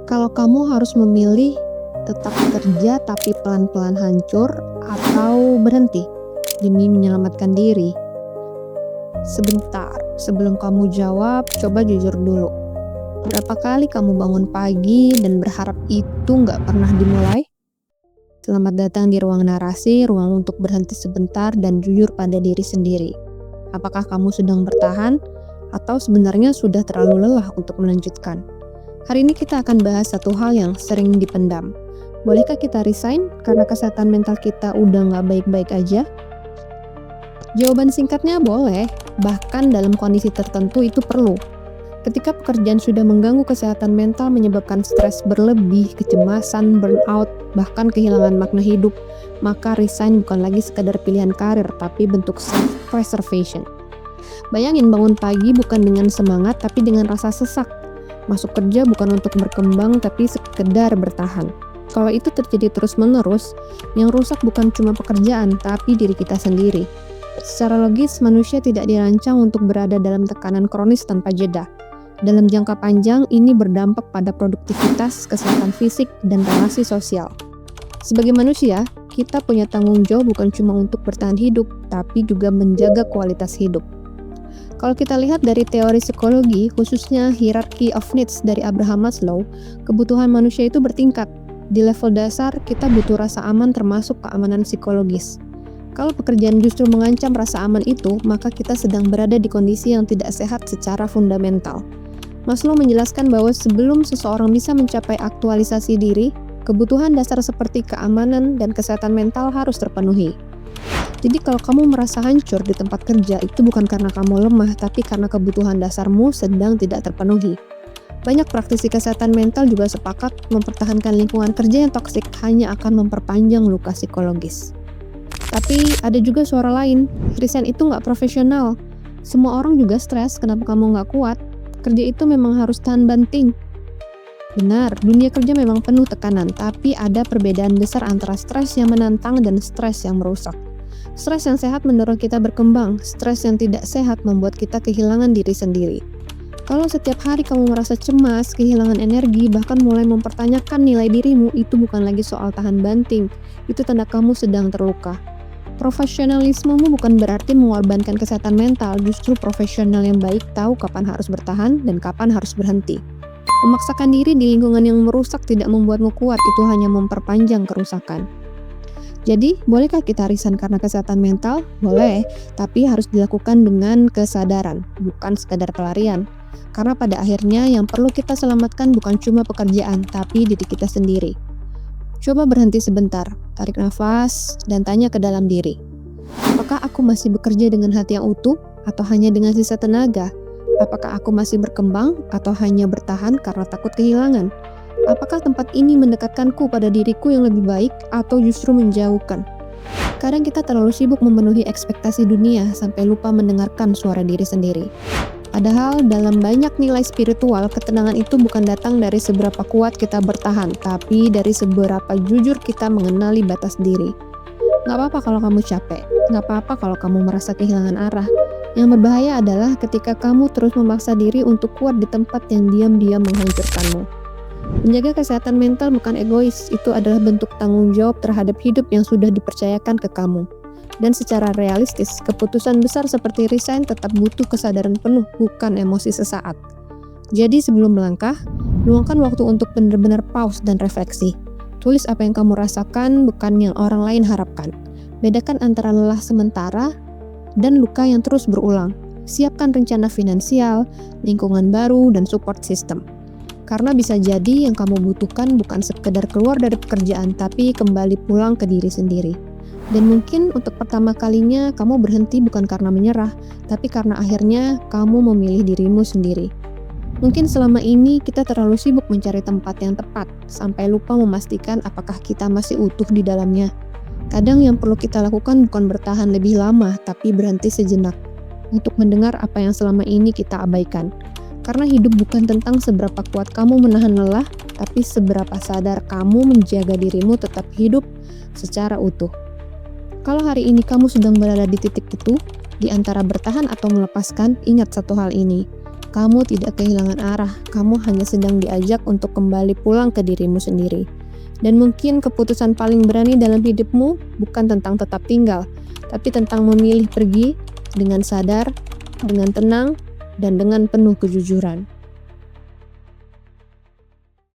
Kalau kamu harus memilih tetap bekerja tapi pelan-pelan hancur atau berhenti demi menyelamatkan diri. Sebentar, sebelum kamu jawab, coba jujur dulu. Berapa kali kamu bangun pagi dan berharap itu nggak pernah dimulai? Selamat datang di ruang narasi, ruang untuk berhenti sebentar dan jujur pada diri sendiri. Apakah kamu sedang bertahan atau sebenarnya sudah terlalu lelah untuk melanjutkan? Hari ini kita akan bahas satu hal yang sering dipendam. Bolehkah kita resign karena kesehatan mental kita udah nggak baik-baik aja? Jawaban singkatnya boleh, bahkan dalam kondisi tertentu itu perlu. Ketika pekerjaan sudah mengganggu kesehatan mental menyebabkan stres berlebih, kecemasan, burnout, bahkan kehilangan makna hidup, maka resign bukan lagi sekadar pilihan karir, tapi bentuk self-preservation. Bayangin bangun pagi bukan dengan semangat, tapi dengan rasa sesak. Masuk kerja bukan untuk berkembang, tapi sekedar bertahan. Kalau itu terjadi terus-menerus, yang rusak bukan cuma pekerjaan, tapi diri kita sendiri. Secara logis, manusia tidak dirancang untuk berada dalam tekanan kronis tanpa jeda. Dalam jangka panjang, ini berdampak pada produktivitas, kesehatan fisik, dan relasi sosial. Sebagai manusia, kita punya tanggung jawab bukan cuma untuk bertahan hidup, tapi juga menjaga kualitas hidup. Kalau kita lihat dari teori psikologi, khususnya hierarchy of needs dari Abraham Maslow, kebutuhan manusia itu bertingkat. Di level dasar, kita butuh rasa aman termasuk keamanan psikologis. Kalau pekerjaan justru mengancam rasa aman itu, maka kita sedang berada di kondisi yang tidak sehat secara fundamental. Maslow menjelaskan bahwa sebelum seseorang bisa mencapai aktualisasi diri, kebutuhan dasar seperti keamanan dan kesehatan mental harus terpenuhi. Jadi kalau kamu merasa hancur di tempat kerja, itu bukan karena kamu lemah, tapi karena kebutuhan dasarmu sedang tidak terpenuhi. Banyak praktisi kesehatan mental juga sepakat mempertahankan lingkungan kerja yang toksik hanya akan memperpanjang luka psikologis. Tapi ada juga suara lain, resign itu nggak profesional. Semua orang juga stres, kenapa kamu nggak kuat? Kerja itu memang harus tahan banting. Benar, dunia kerja memang penuh tekanan, tapi ada perbedaan besar antara stres yang menantang dan stres yang merusak. Stres yang sehat mendorong kita berkembang, stres yang tidak sehat membuat kita kehilangan diri sendiri. Kalau setiap hari kamu merasa cemas, kehilangan energi, bahkan mulai mempertanyakan nilai dirimu, itu bukan lagi soal tahan banting, itu tanda kamu sedang terluka. Profesionalismemu bukan berarti mengorbankan kesehatan mental, justru profesional yang baik tahu kapan harus bertahan dan kapan harus berhenti. Memaksakan diri di lingkungan yang merusak tidak membuatmu kuat, itu hanya memperpanjang kerusakan. Jadi, bolehkah kita resign karena kesehatan mental? Boleh, tapi harus dilakukan dengan kesadaran, bukan sekadar pelarian. Karena pada akhirnya yang perlu kita selamatkan bukan cuma pekerjaan, tapi diri kita sendiri. Coba berhenti sebentar, tarik nafas, dan tanya ke dalam diri. Apakah aku masih bekerja dengan hati yang utuh, atau hanya dengan sisa tenaga? Apakah aku masih berkembang, atau hanya bertahan karena takut kehilangan? Apakah tempat ini mendekatkanku pada diriku yang lebih baik atau justru menjauhkan? Kadang kita terlalu sibuk memenuhi ekspektasi dunia sampai lupa mendengarkan suara diri sendiri. Padahal dalam banyak nilai spiritual, ketenangan itu bukan datang dari seberapa kuat kita bertahan, tapi dari seberapa jujur kita mengenali batas diri. Gak apa-apa kalau kamu capek, gak apa-apa kalau kamu merasa kehilangan arah. Yang berbahaya adalah ketika kamu terus memaksa diri untuk kuat di tempat yang diam-diam menghancurkanmu. Menjaga kesehatan mental bukan egois, itu adalah bentuk tanggung jawab terhadap hidup yang sudah dipercayakan ke kamu. Dan secara realistis, keputusan besar seperti resign tetap butuh kesadaran penuh, bukan emosi sesaat. Jadi sebelum melangkah, luangkan waktu untuk benar-benar pause dan refleksi. Tulis apa yang kamu rasakan, bukan yang orang lain harapkan. Bedakan antara lelah sementara dan luka yang terus berulang. Siapkan rencana finansial, lingkungan baru, dan support system. Karena bisa jadi yang kamu butuhkan bukan sekedar keluar dari pekerjaan, tapi kembali pulang ke diri sendiri. Dan mungkin untuk pertama kalinya kamu berhenti bukan karena menyerah, tapi karena akhirnya kamu memilih dirimu sendiri. Mungkin selama ini kita terlalu sibuk mencari tempat yang tepat, sampai lupa memastikan apakah kita masih utuh di dalamnya. Kadang yang perlu kita lakukan bukan bertahan lebih lama, tapi berhenti sejenak untuk mendengar apa yang selama ini kita abaikan. Karena hidup bukan tentang seberapa kuat kamu menahan lelah, tapi seberapa sadar kamu menjaga dirimu tetap hidup secara utuh. Kalau hari ini kamu sedang berada di titik itu, di antara bertahan atau melepaskan, ingat satu hal ini. Kamu tidak kehilangan arah, kamu hanya sedang diajak untuk kembali pulang ke dirimu sendiri. Dan mungkin keputusan paling berani dalam hidupmu bukan tentang tetap tinggal, tapi tentang memilih pergi dengan sadar, dengan tenang, dan dengan penuh kejujuran.